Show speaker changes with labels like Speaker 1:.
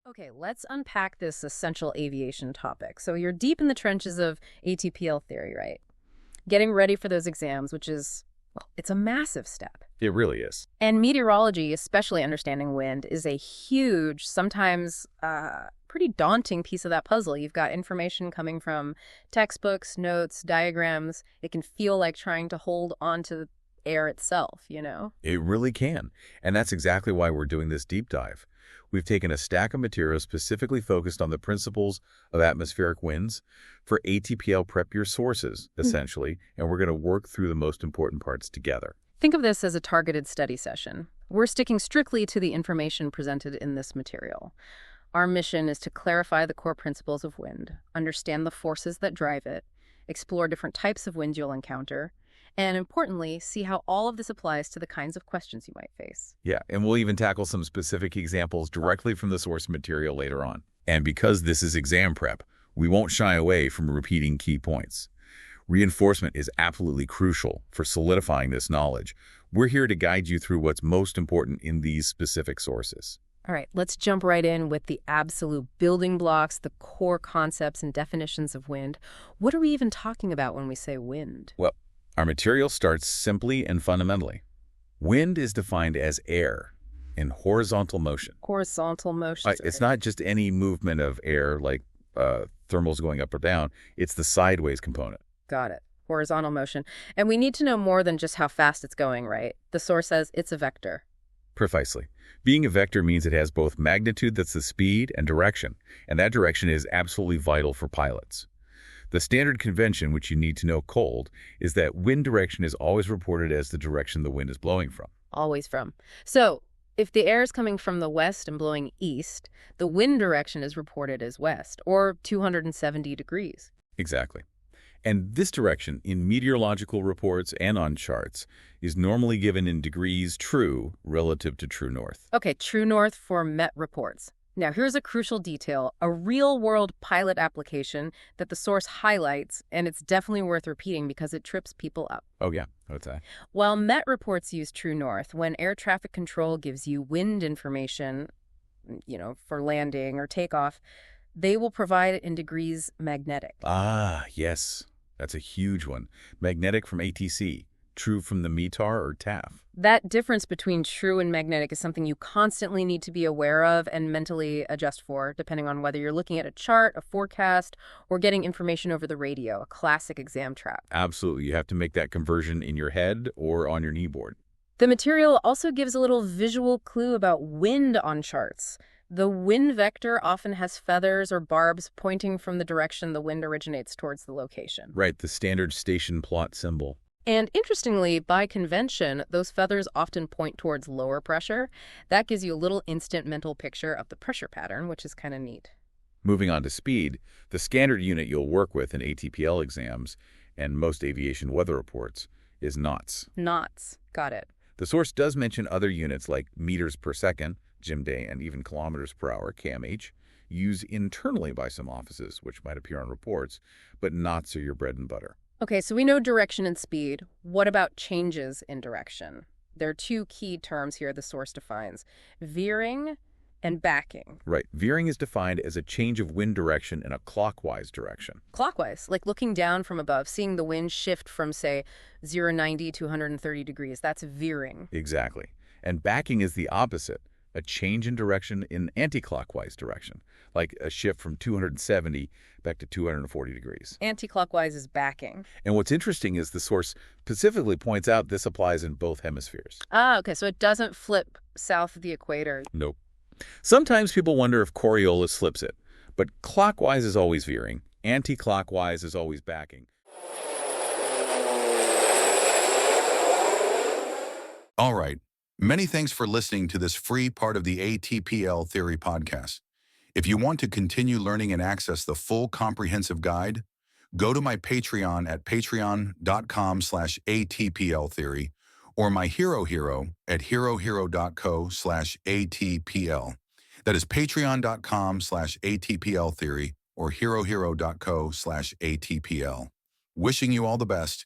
Speaker 1: Okay, let's unpack this essential aviation topic. So you're deep in the trenches of ATPL theory, right? Getting ready for those exams, which is, well, it's a massive step.
Speaker 2: It really is.
Speaker 1: And meteorology, especially understanding wind, is a huge, sometimes pretty daunting piece of that puzzle. You've got information coming from textbooks, notes, diagrams. It can feel like trying to hold on to the air itself, you know?
Speaker 2: It really can. And that's exactly why we're doing this deep dive. We've taken a stack of materials specifically focused on the principles of atmospheric winds for ATPL prep your sources, essentially, and we're going to work through the most important parts together.
Speaker 1: Think of this as a targeted study session. We're sticking strictly to the information presented in this material. Our mission is to clarify the core principles of wind, understand the forces that drive it, explore different types of winds you'll encounter, and importantly, see how all of this applies to the kinds of questions you might face.
Speaker 2: Yeah, and we'll even tackle some specific examples directly from the source material later on. And because this is exam prep, we won't shy away from repeating key points. Reinforcement is absolutely crucial for solidifying this knowledge. We're here to guide you through what's most important in these specific sources.
Speaker 1: All right, let's jump right in with the absolute building blocks, the core concepts and definitions of wind. What are we even talking about when we say wind?
Speaker 2: Well, our material starts simply and fundamentally. Wind is defined as air in horizontal motion.
Speaker 1: Horizontal motion.
Speaker 2: It's not just any movement of air like thermals going up or down. It's the sideways component.
Speaker 1: Got it. Horizontal motion. And we need to know more than just how fast it's going, right? The source says it's a vector.
Speaker 2: Precisely. Being a vector means it has both magnitude, that's the speed, and direction. And that direction is absolutely vital for pilots. The standard convention, which you need to know cold, is that wind direction is always reported as the direction the wind is blowing from.
Speaker 1: Always from. So, if the air is coming from the west and blowing east, the wind direction is reported as west, or 270 degrees.
Speaker 2: Exactly. And this direction, in meteorological reports and on charts, is normally given in degrees true relative to true north.
Speaker 1: Okay, true north for MET reports. Now, here's a crucial detail, a real-world pilot application that the source highlights, and it's definitely worth repeating because it trips people up.
Speaker 2: Oh, yeah. What's that?
Speaker 1: While MET reports use true north, when air traffic control gives you wind information, for landing or takeoff, they will provide it in degrees magnetic.
Speaker 2: Ah, yes. That's a huge one. Magnetic from ATC, true from the METAR or TAF.
Speaker 1: That difference between true and magnetic is something you constantly need to be aware of and mentally adjust for, depending on whether you're looking at a chart, a forecast, or getting information over the radio, a classic exam trap.
Speaker 2: Absolutely. You have to make that conversion in your head or on your kneeboard.
Speaker 1: The material also gives a little visual clue about wind on charts. The wind vector often has feathers or barbs pointing from the direction the wind originates towards the location.
Speaker 2: Right, the standard station plot symbol.
Speaker 1: And interestingly, by convention, those feathers often point towards lower pressure. That gives you a little instant mental picture of the pressure pattern, which is kind of neat.
Speaker 2: Moving on to speed, the standard unit you'll work with in ATPL exams and most aviation weather reports is knots.
Speaker 1: Knots. Got it.
Speaker 2: The source does mention other units like meters per second, GMD, and even kilometers per hour, kmh, used internally by some offices, which might appear on reports, but knots are your bread and butter.
Speaker 1: Okay, so we know direction and speed. What about changes in direction? There are two key terms here the source defines, veering and backing.
Speaker 2: Right. Veering is defined as a change of wind direction in a clockwise direction.
Speaker 1: Clockwise, like looking down from above, seeing the wind shift from, say, 090 to 130 degrees. That's veering.
Speaker 2: Exactly. And backing is the opposite, a change in direction in anti-clockwise direction, like a shift from 270 back to 240 degrees.
Speaker 1: Anti-clockwise is backing.
Speaker 2: And what's interesting is the source specifically points out this applies in both hemispheres.
Speaker 1: Ah, okay, so it doesn't flip south of the equator.
Speaker 2: Nope. Sometimes people wonder if Coriolis flips it, but clockwise is always veering, anti-clockwise is always backing.
Speaker 3: All right. Many thanks for listening to this free part of the ATPL Theory podcast. If you want to continue learning and access the full comprehensive guide, go to my Patreon at patreon.com/ATPLtheory or my Hero at herohero.co/ATPL. That is patreon.com/ATPLtheory or herohero.co/ATPL. Wishing you all the best